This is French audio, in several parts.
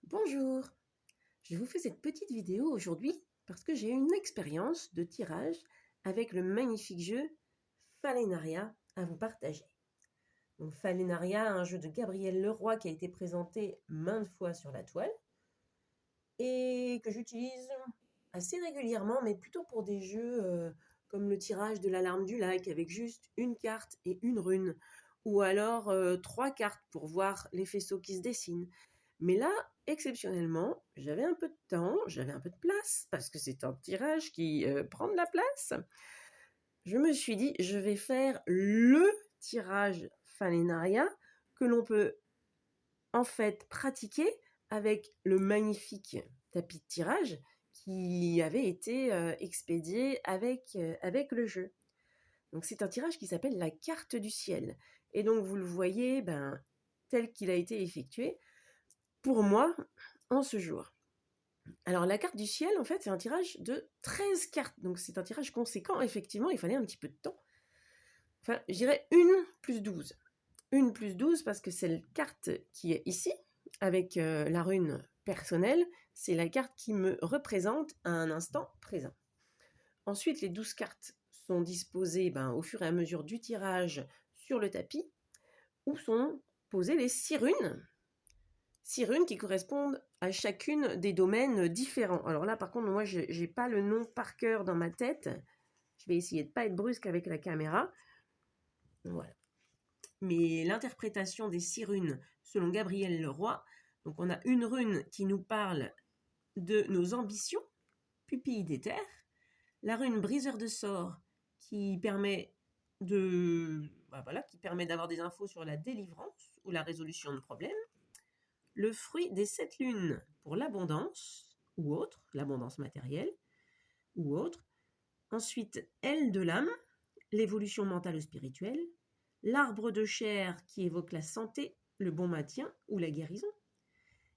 Bonjour, je vous fais cette petite vidéo aujourd'hui parce que j'ai eu une expérience de tirage avec le magnifique jeu Falenaria à vous partager. Donc Falenaria, un jeu de Gabriel Leroy qui a été présenté maintes fois sur la toile et que j'utilise assez régulièrement, mais plutôt pour des jeux comme le tirage de l'alarme du lac avec juste une carte et une rune, ou alors trois cartes pour voir les faisceaux qui se dessinent. Mais là, exceptionnellement, j'avais un peu de temps, j'avais un peu de place, parce que c'est un tirage qui prend de la place. Je me suis dit, je vais faire le tirage Falenaria que l'on peut en fait pratiquer avec le magnifique tapis de tirage qui avait été expédié avec le jeu. Donc c'est un tirage qui s'appelle la carte du ciel. Et donc vous le voyez tel qu'il a été effectué pour moi en ce jour. Alors la carte du ciel, en fait, c'est un tirage de 13 cartes. Donc c'est un tirage conséquent, effectivement, il fallait un petit peu de temps. Enfin, je dirais une plus 12. Une plus 12 parce que c'est la carte qui est ici, avec la rune personnelle. C'est la carte qui me représente à un instant présent. Ensuite, les 12 cartes sont disposées au fur et à mesure du tirage sur le tapis, où sont posées les 6 runes. 6 runes qui correspondent à chacune des domaines différents. Alors là, par contre, moi, je n'ai pas le nom par cœur dans ma tête. Je vais essayer de ne pas être brusque avec la caméra. Voilà. Mais l'interprétation des 6 runes, selon Gabriel Leroy, donc on a une rune qui nous parle de nos ambitions, pupille d'éther, la rune briseur de sorts qui permet qui permet d'avoir des infos sur la délivrance ou la résolution de problèmes, le fruit des 7 lunes pour l'abondance ou autre, l'abondance matérielle ou autre, ensuite aile de l'âme, l'évolution mentale ou spirituelle, l'arbre de chair qui évoque la santé, le bon maintien ou la guérison,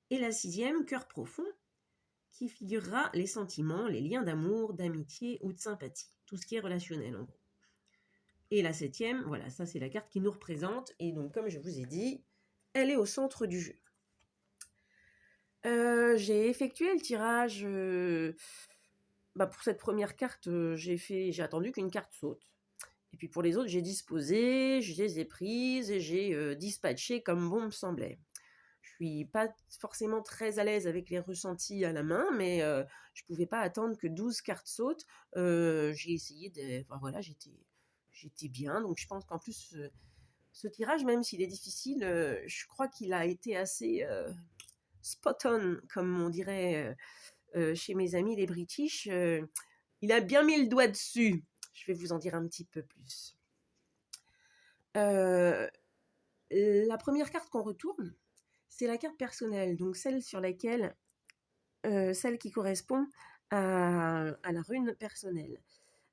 et la 6e, cœur profond, qui figurera les sentiments, les liens d'amour, d'amitié ou de sympathie, tout ce qui est relationnel en gros. Et la 7e, voilà, ça c'est la carte qui nous représente, et donc comme je vous ai dit, elle est au centre du jeu. J'ai effectué le tirage, pour cette première carte, j'ai attendu qu'une carte saute. Et puis pour les autres, j'ai disposé, je les ai prises et j'ai dispatché comme bon me semblait. Je suis pas forcément très à l'aise avec les ressentis à la main, mais je pouvais pas attendre que 12 cartes sautent. J'ai essayé de... Enfin voilà, j'étais bien. Donc je pense qu'en plus, ce tirage, même s'il est difficile, je crois qu'il a été assez spot on, comme on dirait chez mes amis les British. Il a bien mis le doigt dessus. Je vais vous en dire un petit peu plus. La première carte qu'on retourne, c'est la carte personnelle, donc celle sur laquelle, celle qui correspond à la rune personnelle.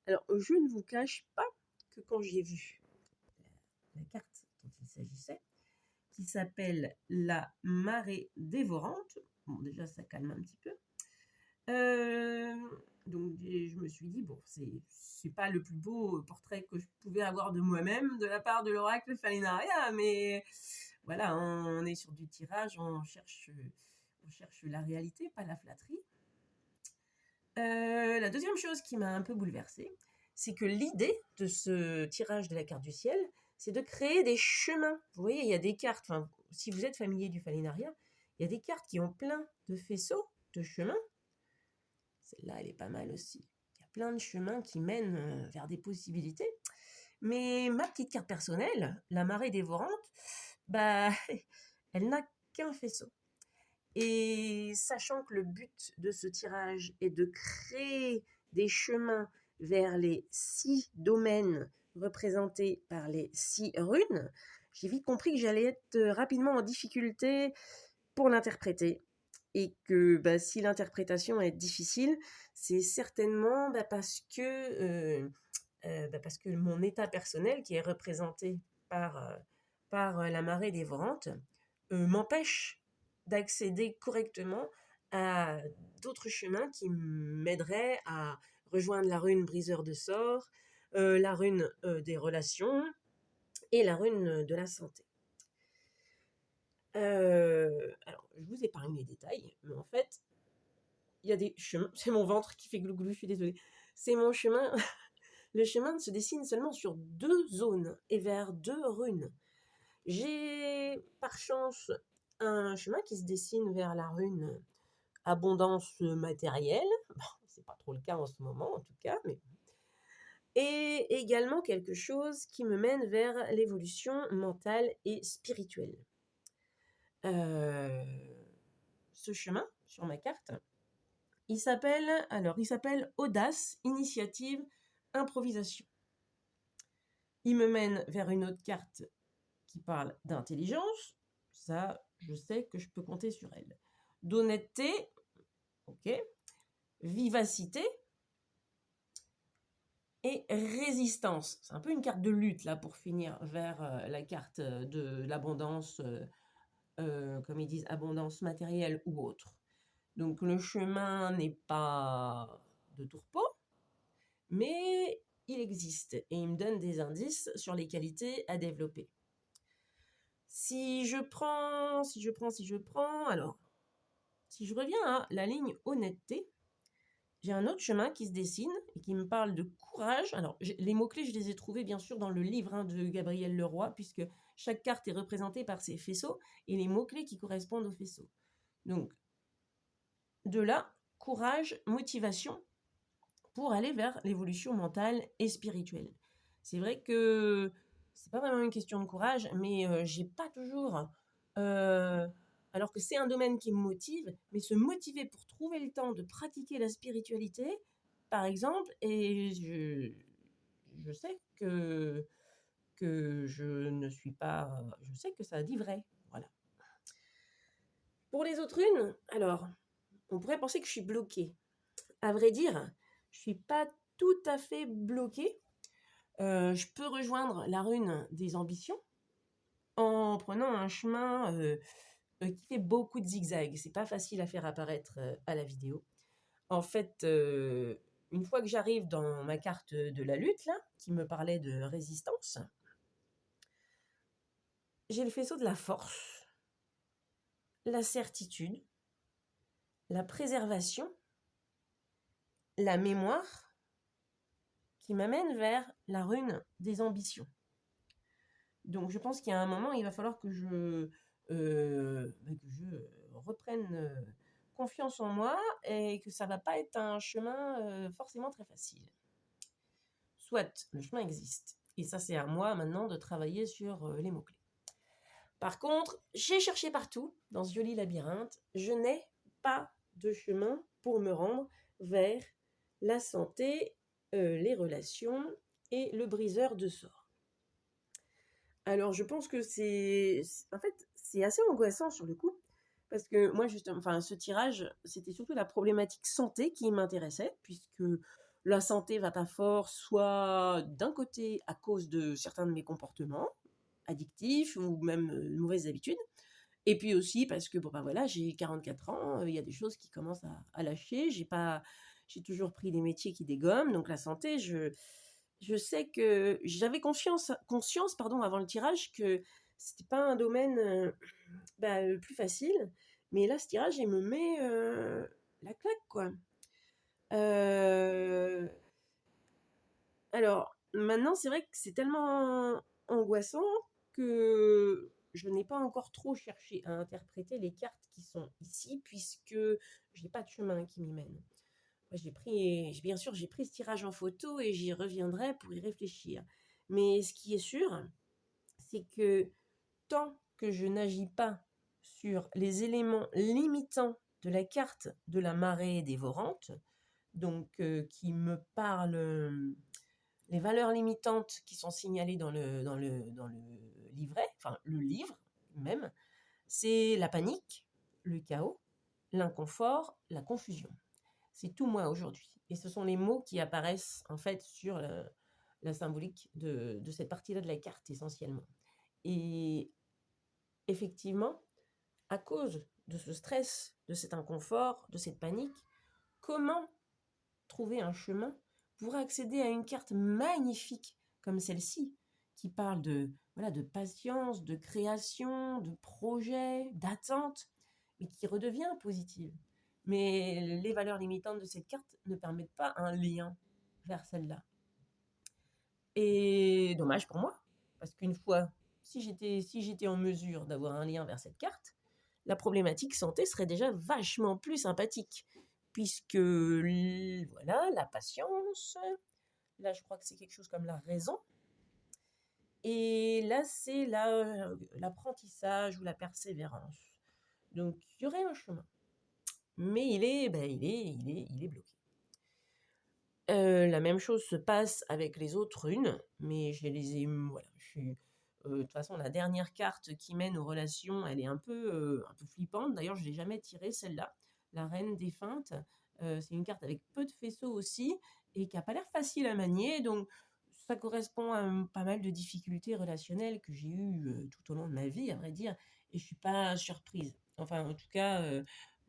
Alors, je ne vous cache pas que quand j'ai vu la carte dont il s'agissait, qui s'appelle la marée dévorante, bon déjà ça calme un petit peu, donc je me suis dit, bon, c'est pas le plus beau portrait que je pouvais avoir de moi-même de la part de l'oracle Falenaria, mais voilà, on est sur du tirage, on cherche la réalité, pas la flatterie. La deuxième chose qui m'a un peu bouleversée, c'est que l'idée de ce tirage de la carte du ciel, c'est de créer des chemins. Vous voyez, il y a des cartes, si vous êtes familier du Falenaria, il y a des cartes qui ont plein de faisceaux, de chemins. Celle-là, elle est pas mal aussi. Il y a plein de chemins qui mènent vers des possibilités. Mais ma petite carte personnelle, la marée dévorante, elle n'a qu'un faisceau. Et sachant que le but de ce tirage est de créer des chemins vers les 6 domaines représentés par les 6 runes, j'ai vite compris que j'allais être rapidement en difficulté pour l'interpréter. Et que si l'interprétation est difficile, c'est certainement parce que mon état personnel, qui est représenté par la marée dévorante, m'empêche d'accéder correctement à d'autres chemins qui m'aideraient à rejoindre la rune briseur de sorts, la rune des relations et la rune de la santé. Alors, je vous vous épargne les détails, mais en fait, il y a des chemins. C'est mon ventre qui fait glouglou, je suis désolée. C'est mon chemin. Le chemin se dessine seulement sur 2 zones et vers 2 runes. J'ai par chance un chemin qui se dessine vers la rune abondance matérielle. Bon, c'est pas trop le cas en ce moment en tout cas, mais et également quelque chose qui me mène vers l'évolution mentale et spirituelle. Ce chemin sur ma carte, il s'appelle Audace, Initiative, Improvisation. Il me mène vers une autre carte qui parle d'intelligence. Ça, je sais que je peux compter sur elle. D'honnêteté, ok. Vivacité et résistance. C'est un peu une carte de lutte là pour finir vers la carte de l'abondance, comme ils disent, abondance matérielle ou autre. Donc le chemin n'est pas de tourpeau, mais il existe et il me donne des indices sur les qualités à développer. Si je reviens à la ligne honnêteté, j'ai un autre chemin qui se dessine et qui me parle de courage. Alors, les mots-clés, je les ai trouvés bien sûr dans le livre de Gabriel Leroy, puisque chaque carte est représentée par ses faisceaux et les mots-clés qui correspondent aux faisceaux. Donc, de là, courage, motivation pour aller vers l'évolution mentale et spirituelle. C'est vrai que c'est pas vraiment une question de courage, mais j'ai pas toujours... alors que c'est un domaine qui me motive, mais se motiver pour trouver le temps de pratiquer la spiritualité, par exemple, et je sais que je ne suis pas... Je sais que ça dit vrai, voilà. Pour les autres runes, alors, on pourrait penser que je suis bloquée. À vrai dire, je suis pas tout à fait bloquée. Je peux rejoindre la rune des ambitions en prenant un chemin qui fait beaucoup de zigzags. C'est pas facile à faire apparaître à la vidéo. En fait, une fois que j'arrive dans ma carte de la lutte, là, qui me parlait de résistance, j'ai le faisceau de la force, la certitude, la préservation, la mémoire, qui m'amène vers la rune des ambitions. Donc je pense qu'il y a un moment, il va falloir que je reprenne confiance en moi et que ça va pas être un chemin forcément très facile. Soit le chemin existe, et ça c'est à moi maintenant de travailler sur les mots-clés. Par contre, j'ai cherché partout dans ce joli labyrinthe, je n'ai pas de chemin pour me rendre vers la santé, les relations et le briseur de sorts. Alors je pense que c'est assez angoissant sur le coup, parce que moi justement, ce tirage, c'était surtout la problématique santé qui m'intéressait, puisque la santé va pas fort, soit d'un côté à cause de certains de mes comportements addictifs ou même mauvaises habitudes, et puis aussi parce que j'ai 44 ans, il y a des choses qui commencent à lâcher, j'ai toujours pris des métiers qui dégomment, donc la santé, je sais que j'avais conscience avant le tirage que c'était pas un domaine le plus facile, mais là ce tirage il me met la claque quoi. Alors maintenant c'est vrai que c'est tellement angoissant que je n'ai pas encore trop cherché à interpréter les cartes qui sont ici, puisque je n'ai pas de chemin qui m'y mène. Bien sûr, j'ai pris ce tirage en photo et j'y reviendrai pour y réfléchir. Mais ce qui est sûr, c'est que tant que je n'agis pas sur les éléments limitants de la carte de la marée dévorante, donc qui me parle les valeurs limitantes qui sont signalées dans le livret, enfin le livre même, c'est la panique, le chaos, l'inconfort, la confusion. C'est tout moi aujourd'hui. Et ce sont les mots qui apparaissent en fait sur la symbolique de cette partie-là de la carte essentiellement. Et effectivement, à cause de ce stress, de cet inconfort, de cette panique, comment trouver un chemin pour accéder à une carte magnifique comme celle-ci, qui parle de patience, de création, de projet, d'attente, mais qui redevient positive. Mais les valeurs limitantes de cette carte ne permettent pas un lien vers celle-là. Et dommage pour moi, parce qu'une fois, si j'étais en mesure d'avoir un lien vers cette carte, la problématique santé serait déjà vachement plus sympathique, puisque voilà, la patience, là je crois que c'est quelque chose comme la raison, et là c'est l'apprentissage ou la persévérance. Donc il y aurait un chemin, mais il est bloqué. La même chose se passe avec les autres runes, mais je les ai, voilà, de toute façon, la dernière carte qui mène aux relations, elle est un peu flippante. D'ailleurs, je l'ai jamais tirée celle-là, la reine défunte. C'est une carte avec peu de faisceaux aussi et qui a pas l'air facile à manier, donc ça correspond à pas mal de difficultés relationnelles que j'ai eues tout au long de ma vie, à vrai dire, et je suis pas surprise. Enfin, en tout cas,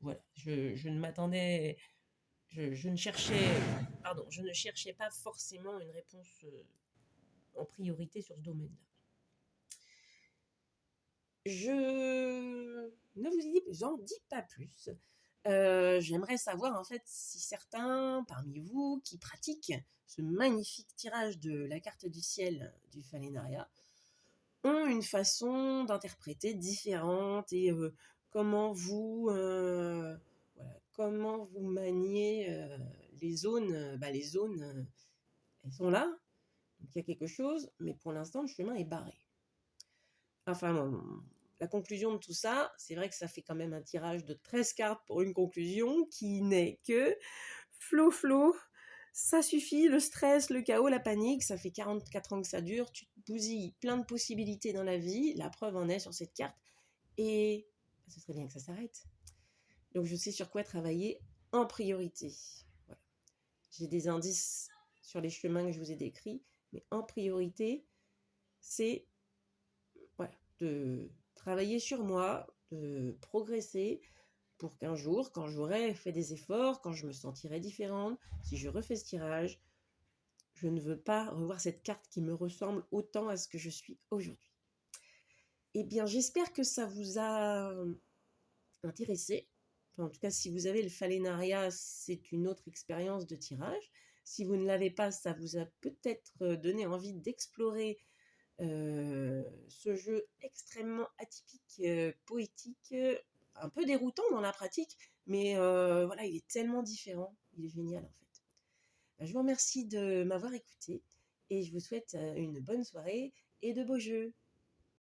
voilà, je ne m'attendais je ne cherchais pas forcément une réponse en priorité sur ce domaine-là. Je ne vous en dis pas plus. J'aimerais savoir en fait si certains parmi vous qui pratiquent ce magnifique tirage de la carte du ciel du Falénaria ont une façon d'interpréter différente et comment vous maniez les zones. Les zones, elles sont là, donc il y a quelque chose, mais pour l'instant, le chemin est barré. Enfin, la conclusion de tout ça, c'est vrai que ça fait quand même un tirage de 13 cartes pour une conclusion qui n'est que flow, ça suffit, le stress, le chaos, la panique, ça fait 44 ans que ça dure, tu te bousilles plein de possibilités dans la vie, la preuve en est sur cette carte, et ce serait bien que ça s'arrête. Donc je sais sur quoi travailler en priorité. Voilà. J'ai des indices sur les chemins que je vous ai décrits, mais en priorité, c'est de travailler sur moi, de progresser pour qu'un jour, quand j'aurai fait des efforts, quand je me sentirai différente, si je refais ce tirage, je ne veux pas revoir cette carte qui me ressemble autant à ce que je suis aujourd'hui. Eh bien, j'espère que ça vous a intéressé. Enfin, en tout cas, si vous avez le Falénaria, c'est une autre expérience de tirage. Si vous ne l'avez pas, ça vous a peut-être donné envie d'explorer ce jeu extrêmement atypique, poétique, un peu déroutant dans la pratique, mais voilà, il est tellement différent, il est génial en fait. Je vous remercie de m'avoir écouté et je vous souhaite une bonne soirée et de beaux jeux.